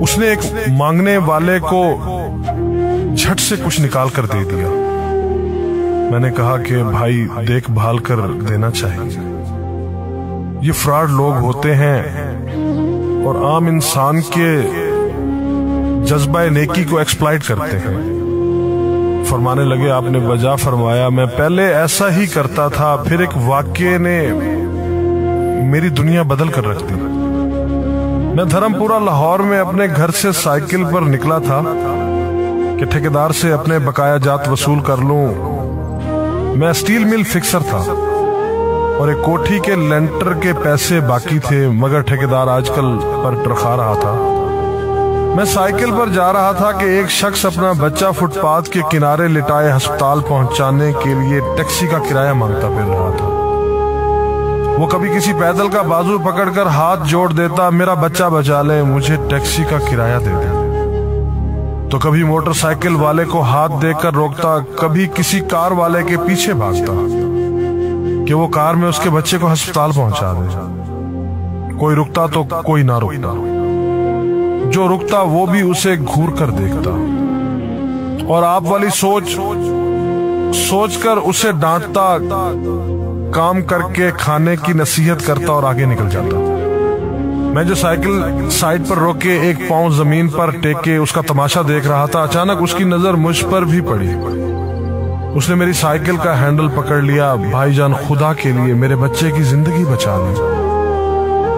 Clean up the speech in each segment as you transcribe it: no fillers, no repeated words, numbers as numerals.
اس نے ایک مانگنے والے کو جھٹ سے کچھ نکال کر دے دیا۔ میں نے کہا کہ بھائی دیکھ بھال کر دینا چاہیے، یہ فراڈ لوگ ہوتے ہیں اور عام انسان کے جذبہ نیکی کو ایکسپلائٹ کرتے ہیں۔ فرمانے لگے آپ نے بجا فرمایا، میں پہلے ایسا ہی کرتا تھا، پھر ایک واقعے نے میری دنیا بدل کر رکھ دی۔ میں دھرم پورہ لاہور میں اپنے گھر سے سائیکل پر نکلا تھا کہ ٹھیکیدار سے اپنے بقایا جات وصول کر لوں۔ میں اسٹیل مل فکسر تھا اور ایک کوٹھی کے لینٹر کے پیسے باقی تھے، مگر ٹھیکیدار آج کل پر ٹرخا رہا تھا۔ میں سائیکل پر جا رہا تھا کہ ایک شخص اپنا بچہ فٹ پاتھ کے کنارے لٹائے ہسپتال پہنچانے کے لیے ٹیکسی کا کرایہ مانگتا پھر رہا تھا۔ وہ کبھی کسی پیدل کا بازو پکڑ کر ہاتھ جوڑ دیتا، میرا بچہ بچا لے، مجھے ٹیکسی کا کرایہ دے دے، تو کبھی موٹر سائیکل والے کو ہاتھ دے کر روکتا، کبھی کسی کار والے کے پیچھے بھاگتا کہ وہ کار میں اس کے بچے کو ہسپتال پہنچا دے۔ کوئی رکتا تو کوئی نہ رکتا، جو رکتا وہ بھی اسے گھور کر دیکھتا اور آپ والی سوچ کر اسے ڈانٹتا، کام کر کے کھانے کی نصیحت کرتا اور آگے نکل جاتا۔ میں جو سائیکل سائیڈ پر روک کے ایک پاؤں زمین پر ٹیکے اس کا تماشا دیکھ رہا تھا، اچانک اس کی نظر مجھ پر بھی پڑی۔ اس نے میری سائیکل کا ہینڈل پکڑ لیا، بھائی جان خدا کے لیے میرے بچے کی زندگی بچا لیں،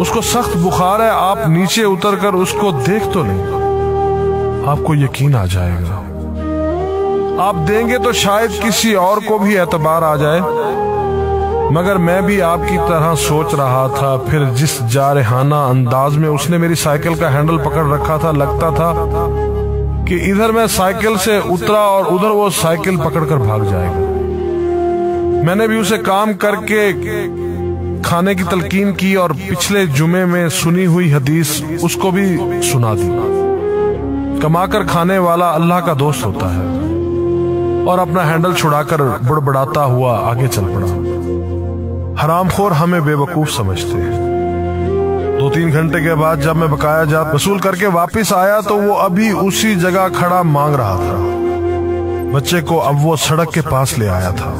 اس کو سخت بخار ہے، آپ نیچے اتر کر اس کو دیکھ تو لیں، آپ کو یقین آ جائے گا، آپ دیں گے تو شاید کسی اور کو بھی اعتبار آ جائے۔ مگر میں بھی آپ کی طرح سوچ رہا تھا۔ پھر جس جارحانہ انداز میں اس نے میری سائیکل کا ہینڈل پکڑ رکھا تھا، لگتا تھا کہ ادھر میں سائیکل سے اترا اور ادھر وہ سائیکل پکڑ کر بھاگ جائے گا۔ میں نے بھی اسے کام کر کے کھانے کی تلقین کی اور پچھلے جمعے میں سنی ہوئی حدیث اس کو بھی سنا دی۔ کما کر کھانے والا اللہ کا دوست ہوتا ہے، اور اپنا ہینڈل چھڑا کر بڑبڑاتا ہوا آگے چل پڑا۔ حرام خور ہمیں بے وقوف سمجھتے ہیں۔ 2-3 گھنٹے کے بعد جب میں بقایا جات وصول کر کے واپس آیا تو وہ ابھی اسی جگہ کھڑا مانگ رہا تھا۔ بچے کو اب وہ سڑک کے پاس لے آیا تھا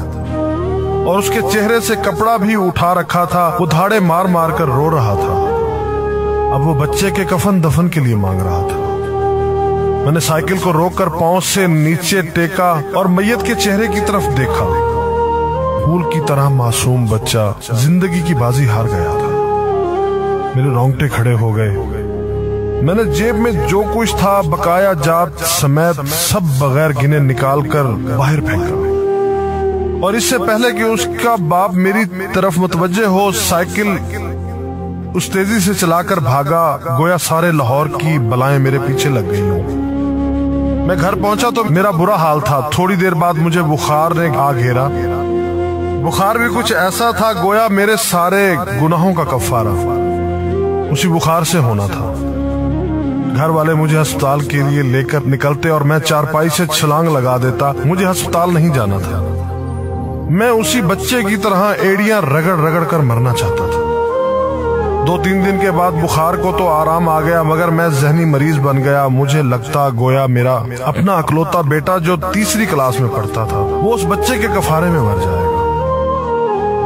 اور اس کے چہرے سے کپڑا بھی اٹھا رکھا تھا، وہ دھاڑے مار مار کر رو رہا تھا۔ اب وہ بچے کے کفن دفن کے لیے مانگ رہا تھا۔ میں نے سائیکل کو روک کر پاؤں سے نیچے ٹیکا اور میت کے چہرے کی طرف دیکھا۔ پھول کی طرح معصوم بچہ زندگی کی بازی ہار گیا تھا۔ میرے رونگٹے کھڑے ہو گئے۔ میں نے جیب میں جو کچھ تھا بقایا جات سمیت سب بغیر گنے نکال کر باہر پھینکا، اور اس سے پہلے کہ اس کا باپ میری طرف متوجہ ہو، سائیکل اس تیزی سے چلا کر بھاگا، گویا سارے لاہور کی بلائیں میرے پیچھے لگ گئی ہوں۔ میں گھر پہنچا تو میرا برا حال تھا۔ تھوڑی دیر بعد مجھے بخار نے آ گھیرا۔ بخار بھی کچھ ایسا تھا گویا میرے سارے گناہوں کا کفارہ اسی بخار سے ہونا تھا۔ گھر والے مجھے ہسپتال کے لیے لے کر نکلتے اور میں چارپائی سے چھلانگ لگا دیتا۔ مجھے ہسپتال نہیں جانا تھا، میں اسی بچے کی طرح ایڑیاں رگڑ رگڑ کر مرنا چاہتا تھا۔ 2-3 دن کے بعد بخار کو تو آرام آ گیا، مگر میں ذہنی مریض بن گیا۔ مجھے لگتا گویا میرا اپنا اکلوتا بیٹا جو 3ری کلاس میں پڑھتا تھا وہ اس بچے کے کفارے میں مر جائے گا۔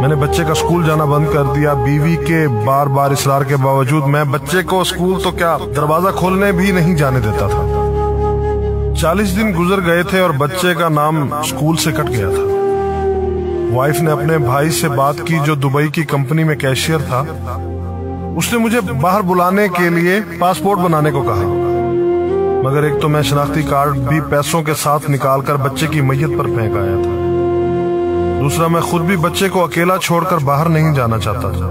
میں نے بچے کا اسکول جانا بند کر دیا۔ بیوی کے بار بار اصرار کے باوجود میں بچے کو اسکول تو کیا دروازہ کھولنے بھی نہیں جانے دیتا تھا۔ 40 دن گزر گئے تھے اور بچے کا نام اسکول سے کٹ گیا تھا۔ وائف نے اپنے بھائی سے بات کی جو دبئی کی کمپنی میں کیشیئر تھا۔ اس نے مجھے باہر بلانے کے لیے پاسپورٹ بنانے کو کہا، مگر ایک تو میں شناختی کارڈ بھی پیسوں کے ساتھ نکال کر بچے کی میت پر پھینک آیا تھا، دوسرا میں خود بھی بچے کو اکیلا چھوڑ کر باہر نہیں جانا چاہتا تھا۔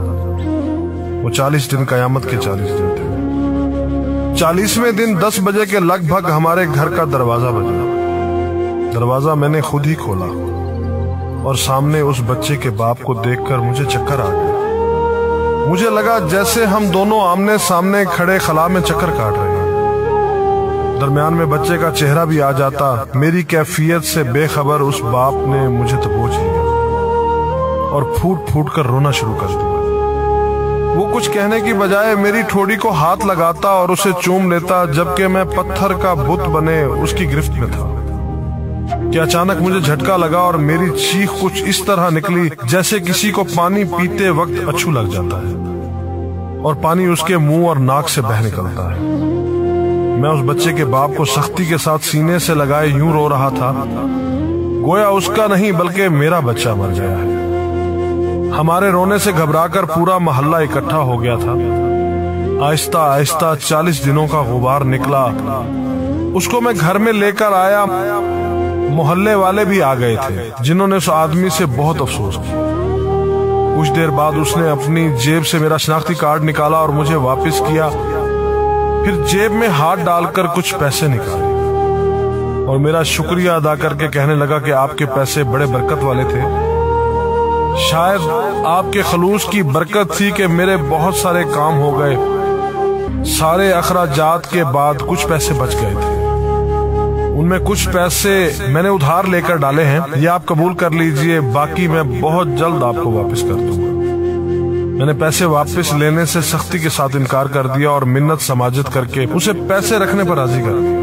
وہ 40 دن قیامت کے 40 دن تھے۔ 40ویں دن 10 بجے کے لگ بھگ ہمارے گھر کا دروازہ بجا۔ دروازہ میں نے خود ہی کھولا اور سامنے اس بچے کے باپ کو دیکھ کر مجھے چکر آ گیا۔ مجھے لگا جیسے ہم دونوں آمنے سامنے کھڑے خلا میں چکر کاٹ رہے ہیں۔ درمیان میں بچے کا چہرہ بھی آ جاتا۔ میری کیفیت سے بے خبر اس باپ نے مجھے دبوچ لیا اور پھوٹ پھوٹ کر رونا شروع کر دیا۔ وہ کچھ کہنے کی بجائے میری ٹھوڑی کو ہاتھ لگاتا اور اسے چوم لیتا، جبکہ میں پتھر کا بت بنے اس کی گرفت میں تھا کہ اچانک مجھے جھٹکا لگا اور میری چیخ کچھ اس طرح نکلی جیسے کسی کو پانی پیتے وقت اچھو لگ جاتا ہے اور پانی اس کے منہ اور ناک سے بہہ نکلتا ہے۔ میں اس بچے کے باپ کو سختی کے ساتھ سینے سے لگائے یوں رو رہا تھا گویا اس کا نہیں بلکہ میرا بچہ مر گیا ہے۔ ہمارے رونے سے گھبرا کر پورا محلہ اکٹھا ہو گیا تھا۔ آہستہ آہستہ 40 دنوں کا غبار نکلا۔ اس کو میں گھر میں لے کر آیا۔ محلے والے بھی آ گئے تھے جنہوں نے اس آدمی سے بہت افسوس کیا۔ کچھ دیر بعد اس نے اپنی جیب سے میرا شناختی کارڈ نکالا اور مجھے واپس کیا، پھر جیب میں ہاتھ ڈال کر کچھ پیسے نکالے اور میرا شکریہ ادا کر کے کہنے لگا کہ آپ کے پیسے بڑے برکت والے تھے۔ شاید آپ کے خلوص کی برکت تھی کہ میرے بہت سارے کام ہو گئے۔ سارے اخراجات کے بعد کچھ پیسے بچ گئے تھے، ان میں کچھ پیسے میں نے ادھار لے کر ڈالے ہیں، یہ آپ قبول کر لیجئے، باقی میں بہت جلد آپ کو واپس کر دوں گا۔ میں نے پیسے واپس لینے سے سختی کے ساتھ انکار کر دیا اور منت سماجت کر کے اسے پیسے رکھنے پر راضی کر دیا۔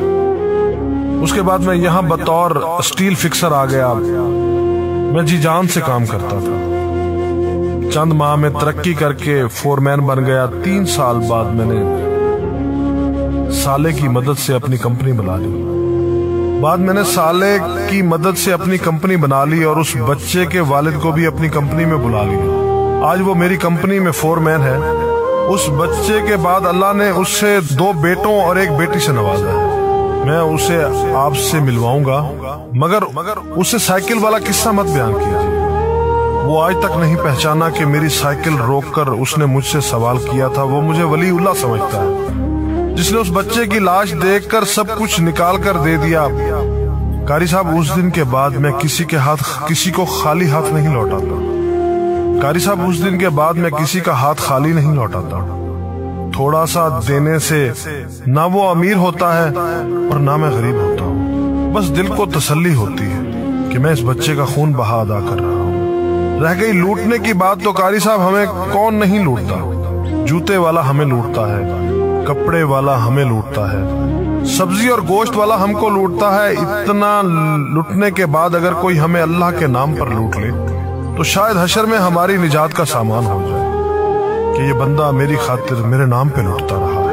اس کے بعد میں یہاں بطور اسٹیل فکسر آ گیا۔ میں جی جان سے کام کرتا تھا۔ چند ماہ میں ترقی کر کے فورمین بن گیا۔ 3 سال بعد میں نے سالے کی مدد سے اپنی کمپنی بنا لی۔ اور اس بچے کے والد کو بھی اپنی کمپنی میں بلا لیا۔ آج وہ میری کمپنی میں فورمین ہے۔ اس بچے کے بعد اللہ نے اس سے 2 بیٹوں اور 1 بیٹی سے نوازا ہے۔ میں اسے آپ سے ملواؤں گا، مگر اسے سائیکل والا قصہ مت بیان کیجیے۔ وہ آج تک نہیں پہچانا کہ میری سائیکل روک کر اس نے مجھ سے سوال کیا تھا۔ وہ مجھے ولی اللہ سمجھتا ہے جس نے اس بچے کی لاش دیکھ کر سب کچھ نکال کر دے دیا۔ قاری صاحب، اس دن کے بعد میں کسی کو خالی ہاتھ نہیں لوٹاتا۔ قاری صاحب، اس دن کے بعد میں کسی کا ہاتھ خالی نہیں لوٹاتا۔ تھوڑا سا دینے سے نہ وہ امیر ہوتا ہے اور نہ میں غریب ہوتا ہوں۔ بس دل کو تسلی ہوتی ہے کہ میں اس بچے کا خون بہا ادا کر رہا ہوں۔ رہ گئی لوٹنے کی بات تو قاری صاحب ہمیں کون نہیں لوٹتا۔ جوتے والا ہمیں لوٹتا ہے، کپڑے والا ہمیں لوٹتا ہے، سبزی اور گوشت والا ہم کو لوٹتا ہے۔ اتنا لوٹنے کے بعد اگر کوئی ہمیں اللہ کے نام پر لوٹ لے تو شاید حشر میں ہماری نجات کا سامان ہو جائے کہ یہ بندہ میری خاطر میرے نام پہ لوٹتا رہا ہے۔